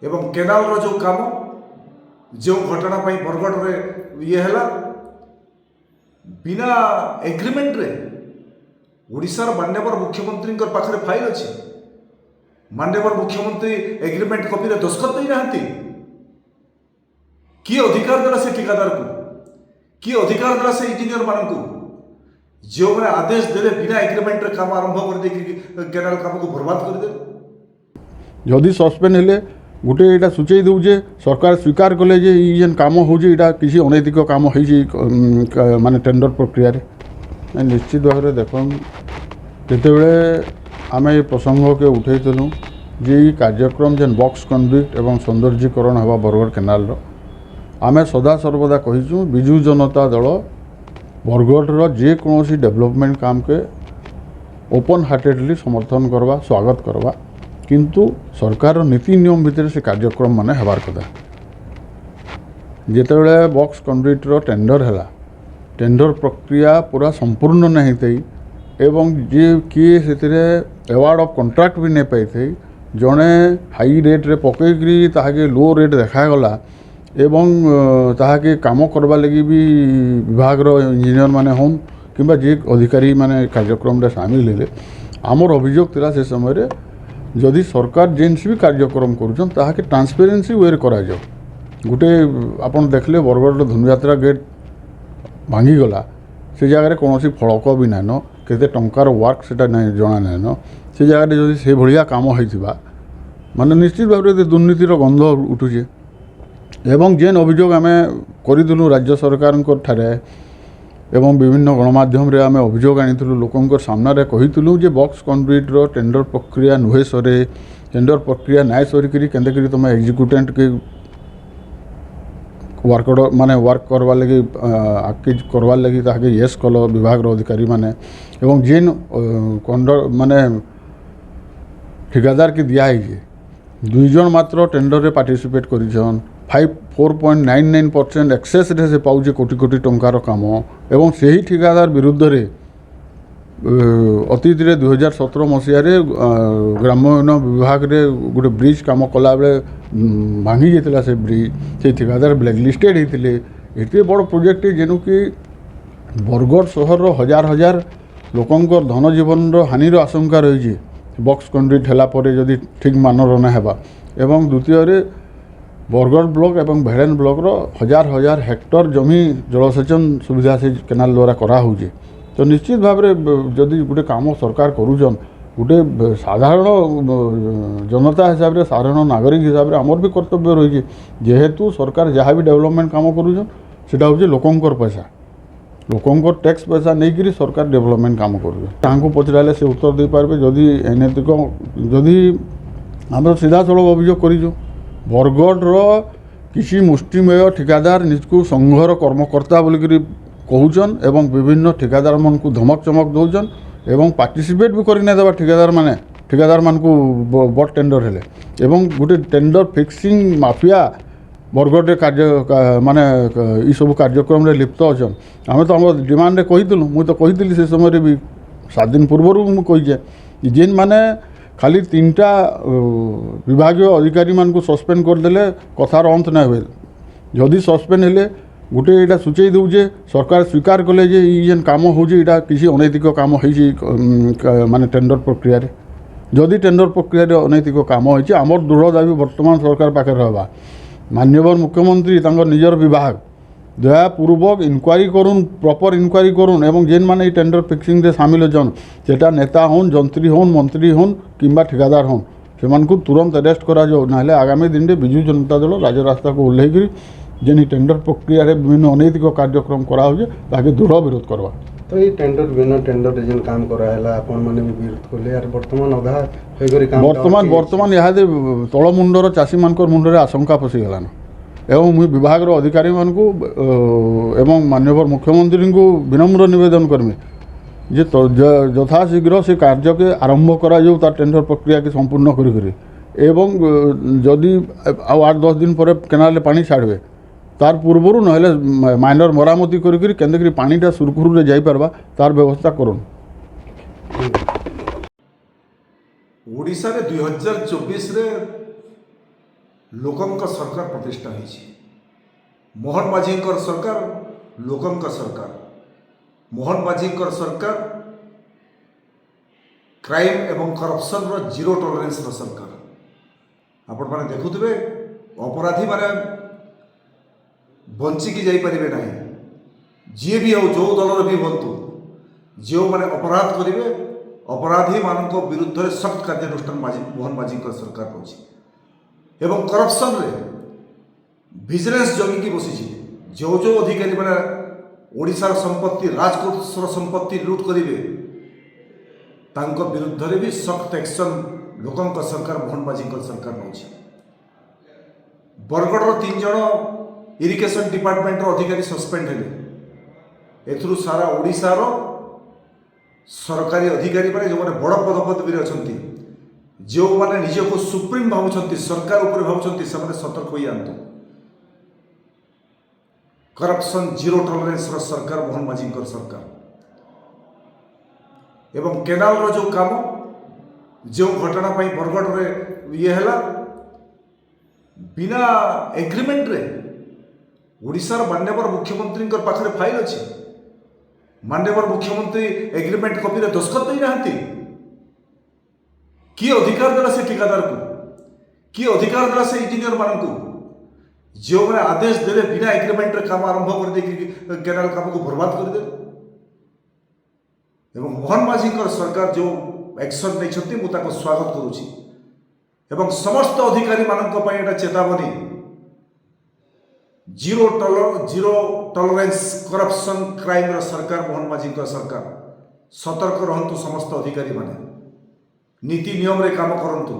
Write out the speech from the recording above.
एवं केनाल रो जो काम जो घटना बरगढ़ रे ये है बिना एग्रीमेंट रे ओडिशार माननीय मुख्यमंत्री पाखे फाइल अच्छी माननीय मुख्यमंत्री एग्रीमेंट कॉपी रे दस्तखत नहीं नहांती किए अधिकार देला से ठिकादार को किए अधिकार देला से इंजीनियर मान को जो मैंने आदेश देले बिना एग्रीमेंट रे काम आरंभ कर दे केनाल काम को बर्बाद कर दे जदि सस्पेंड हेले गोटे यहाँ सूचई दूजे सरकार स्वीकार कले जे जेन काम होटा किसी अनैतिक काम हो माने टेंडर प्रक्रिया रे निश्चित भाव में देख जितेबले आम ये प्रसंग के उठेलु जे कार्यक्रम जेन बॉक्स कन्विक्ट एवं सौंदर्यीकरण हवा बरगढ़ केनाल आमे सदा सर्वदा कहीचु बिजु जनता दल बरगढ़ जेकोसी डेवलपमेंट काम के ओपन हार्टेडली समर्थन करवा स्वागत करवा किंतु सरकार नीति नियम भितर से कार्यक्रम माने हेबार कथा जितेबले बॉक्स कन्विक्टर टेंडर है टेंडर प्रक्रिया पूरा संपूर्ण नहीं थी एवं जे किए से अवार्ड ऑफ कंट्राक्ट भी नहीं पाई थी जड़े हाई रेट रे पकईकरी ताके लो रेट देखागला एवं ताके काम करवा लगी भी विभाग इंजीनियर माने होन किंबा जे अधिकारी माने कार्यक्रम रे शामिल हेले आमर अभियोग थिला से समय रे जदि सरकार जेन्स भी कार्यक्रम करुछन ताके ट्रांसपेरेंसी वे करा जाओ गोटे आपन देखले बरगढ़ धनुयात्रा गेट भांगीगला से जगह कौन फलक भी नाइन केते टंकार वर्क से जना नाइन से जगह जदि से भलिया काम होइथिबा माने निश्चित भाव में दुर्नीतिर गंध उठुचे एवं जेन अभियोग आम करूँ राज्य सरकार ठारे एवं विभिन्न गणमाध्यम रे आम अभियोग आनीलु लोकंर सामने कहीलु जे बॉक्स कन्विक्टर टेंडर प्रक्रिया नुहे सरे टेंडर प्रक्रिया नाय सरिकी केंद्र तुम एग्जीक्यूटेंट के वर्क माने वर्क करवा लगी आकिज करवार लगी ताके येस कल विभाग अधिकारी माने एवं जेन माने ठिकादार के दिया है दुई जन मात्र टेंडर रे पार्टिसिपेट करिछन 4.99% एक्सेस रे से पाउजे कोटी कोटी टंकार काम एवं से ही ठिकादार विरुद्ध रे अतीत रे 2017 मसीह ग्राम्योन्नयन विभाग रे गोटे ब्रिज काम कला बेले भांगी जाता से ब्रिज से ठिकादार ब्लैकलिस्टेड होते एते बड़ प्रोजेक्ट जेनु कि बरगढ़ सहर हजार हजार लोकंकर धन जीवन हानिर आशंका रही बॉक्स कन्विक्ट है जदि ठीक मानर ना हेबा एवं द्वितीय बरगढ़ ब्लॉक एवं भेड़ेन ब्लॉक हजार हजार हेक्टर जमी जलसेचन सुविधा से केनाल द्वारा करा होउजे तो निश्चित भाव में जदि गोटे काम सरकार करूछन गोटे साधारण जनता हिसाब से साधारण नागरिक हिसाब से आमर भी कर्तव्य रही जेहेतु सरकार जहाँ भी डेवलपमेंट काम करूछन सेटा होउजे लोकंकर पैसा लोकंकर टैक्स पैसा नहीं करी सरकार डेवलपमेंट काम कर पचराले से उत्तर दे पारे जदि अनैतिक जदि आम सीधा सड़क अभियोग कर बरगढ़ किसी मुष्टिमेय ठिकादार निजको संघर कर्मकर्ता बोलिकी कहूचन एवं विभिन्न ठिकादार मन को धमक चमक दौन एवं पार्टिसिपेट भी करने देवा ठिकादार मान को बड़ टेंडर हेले एवं गोटे टेंडर फिक्सिंग माफिया बरगढ़ रे कार्य माने ई सब कार्यक्रम रे लिप्त अछन आमे तो हम डिमांड रे कहितलु मु तो कहितली से समय रे भी 7 दिन पूर्व मु कहिजे जेन माने खाली 3टा विभागीय अधिकारी मान को सस्पेंड कर देले कथार अंत ना हुए जदि सस्पेंड हेले गोटे यहाँ सूचई दूजे सरकार स्वीकार कले जे जेन काम होटा किसी अनैतिक काम हो माने टेंडर प्रक्रिया रे जदि टेंडर प्रक्रिया रे अनैतिक काम होइछि आमर दृढ़ दाबी वर्तमान सरकार पाखे रहबा माननीय मुख्यमंत्री तांकर निजर विभाग दयापूर्वक इनक्वारी करुन प्रॉपर इनक्वारी करुन एवं जेन माने टेंडर फिक्सिंग रे शामिल होजन सेटा नेता होन जंत्री होन मंत्री होन किंबा ठिकादार होन से तुरंत अरेस्ट करा जाओ ना आगामी दिन में बिजु जनता दल राजरास्ता को ओह्लैक जेन टेंडर प्रक्रिया रे विभिन्न अनैतिक कार्यक्रम करा होजे ताके दृढ़ विरोध करवा तो ये टेंडर बिना टेंडर जेन काम करा हैला आपण माने भी विरोध कोले यार वर्तमान अधा होय करी काम वर्तमान यहाँ तल मुंडर चाषी मानकर मुंडरे आशंका पशि गलान एवं मुझे विभाग अधिकारी मान को एवं माननीय मुख्यमंत्री को विनम्र निवेदन करमी जे यथाशीघ्र से कार्य के आरंभ करा जाऊ तार टेंडर प्रक्रिया के संपूर्ण करी एवं जदि 8-10 दिन पर केनाल पानी छाड़े तार पूर्वर ना माइनर मरामती करी केंद्र पानीटा सुरखुरु रे जाई परबा तार व्यवस्था करूँ। ओडिशा रे 2024 रे ଲୋକଙ୍କ ସରକାର ପ୍ରତିଷ୍ଠା ହୋଇଛି। ମୋହନ ମାଝୀଙ୍କର ସରକାର ଲୋକଙ୍କ ସରକାର। ମୋହନ ମାଝୀଙ୍କର ସରକାର କ୍ରାଇମ୍ ଏବଂ କରପ୍ସନର ଜିରୋ ଟଲରେନ୍ସର ସରକାର। ଆପଣମାନେ ଦେଖୁଥିବେ ଅପରାଧୀମାନେ ବଞ୍ଚିକି ଯାଇପାରିବେ ନାହିଁ। ଯିଏ ବି ହେଉ ଯେଉଁ ଦଳର ବି ହୁଅନ୍ତୁ, ଯେଉଁମାନେ ଅପରାଧ କରିବେ ଅପରାଧୀମାନଙ୍କ ବିରୁଦ୍ଧରେ ସଖ୍ତ କାର୍ଯ୍ୟାନୁଷ୍ଠାନ ମୋହନ ମାଝୀଙ୍କ ସରକାର ରହୁଛି। ଏବଂ କରପ୍ସନରେ ଭିଜିଲାନ୍ସ ଜଗିକି ବସିଛି। ଯେଉଁ ଯେଉଁ ଅଧିକାରୀମାନେ ଓଡ଼ିଶାର ସମ୍ପତ୍ତି ରାଜକୋଷର ସମ୍ପତ୍ତି ଲୁଟ୍ କରିବେ ତାଙ୍କ ବିରୁଦ୍ଧରେ ବି ସଖ୍ତ ଆକ୍ସନ୍ ଲୋକଙ୍କ ସରକାର ମୋହନ ମାଝୀଙ୍କ ସରକାର ନେଉଛି। ବରଗଡ଼ର 3 ଜଣ ଇରିଗେସନ୍ ଡିପାର୍ଟମେଣ୍ଟର ଅଧିକାରୀ ସସ୍ପେଣ୍ଡ ହେଲେ। ଏଥିରୁ ସାରା ଓଡ଼ିଶାର ସରକାରୀ ଅଧିକାରୀମାନେ ଯେଉଁମାନେ ବଡ଼ ପଦପଦବୀରେ ଅଛନ୍ତି, ଯେଉଁମାନେ ନିଜକୁ ସୁପ୍ରିମ ଭାବୁଛନ୍ତି, ସରକାର ଉପରେ ଭାବୁଛନ୍ତି, ସେମାନେ ସତର୍କ ହୋଇଯାଆନ୍ତୁ। କରପ୍ସନ୍ ଜିରୋ ଟଲରେନ୍ସର ସରକାର ମୋହନ ମାଝୀଙ୍କର ସରକାର। ଏବଂ କେନାଲର ଯେଉଁ କାମ, ଯେଉଁ ଘଟଣା ପାଇଁ ବରଗଡ଼ରେ ହେଲା, ବିନା ଏଗ୍ରିମେଣ୍ଟରେ ଓଡ଼ିଶାର ମାନ୍ୟବର ମୁଖ୍ୟମନ୍ତ୍ରୀଙ୍କର ପାଖରେ ଫାଇଲ୍ ଅଛି। ମାନ୍ୟବର ମୁଖ୍ୟମନ୍ତ୍ରୀ ଏଗ୍ରିମେଣ୍ଟ କପିରେ ଦସ୍ତଖତ ଦେଇନାହାନ୍ତି। କିଏ ଅଧିକାର ଦେଲା ସେ ଠିକାଦାରକୁ? କିଏ ଅଧିକାର ଦେଲା ସେ ଇଞ୍ଜିନିୟରମାନଙ୍କୁ? ଯେଉଁମାନେ ଆଦେଶ ଦେଲେ ବିନା ଏଗ୍ରିମେଣ୍ଟରେ କାମ ଆରମ୍ଭ କରିଦେଇକି କେନାଲ କାମକୁ ବର୍ବାଦ କରିଦେଲେ। ଏବଂ ମୋହନ ମାଝୀଙ୍କର ସରକାର ଯେଉଁ ଆକ୍ସନ୍ ନେଇଛନ୍ତି ମୁଁ ତାକୁ ସ୍ୱାଗତ କରୁଛି। ଏବଂ ସମସ୍ତ ଅଧିକାରୀମାନଙ୍କ ପାଇଁ ଏଇଟା ଚେତାବନୀ। ଜିରୋ ଟଲରେନ୍ସ କରପ୍ସନ୍ କ୍ରାଇମ୍ର ସରକାର ମୋହନ ମାଝୀଙ୍କର ସରକାର। ସତର୍କ ରହନ୍ତୁ ସମସ୍ତ ଅଧିକାରୀମାନେ, ନୀତି ନିୟମରେ କାମ କରନ୍ତୁ।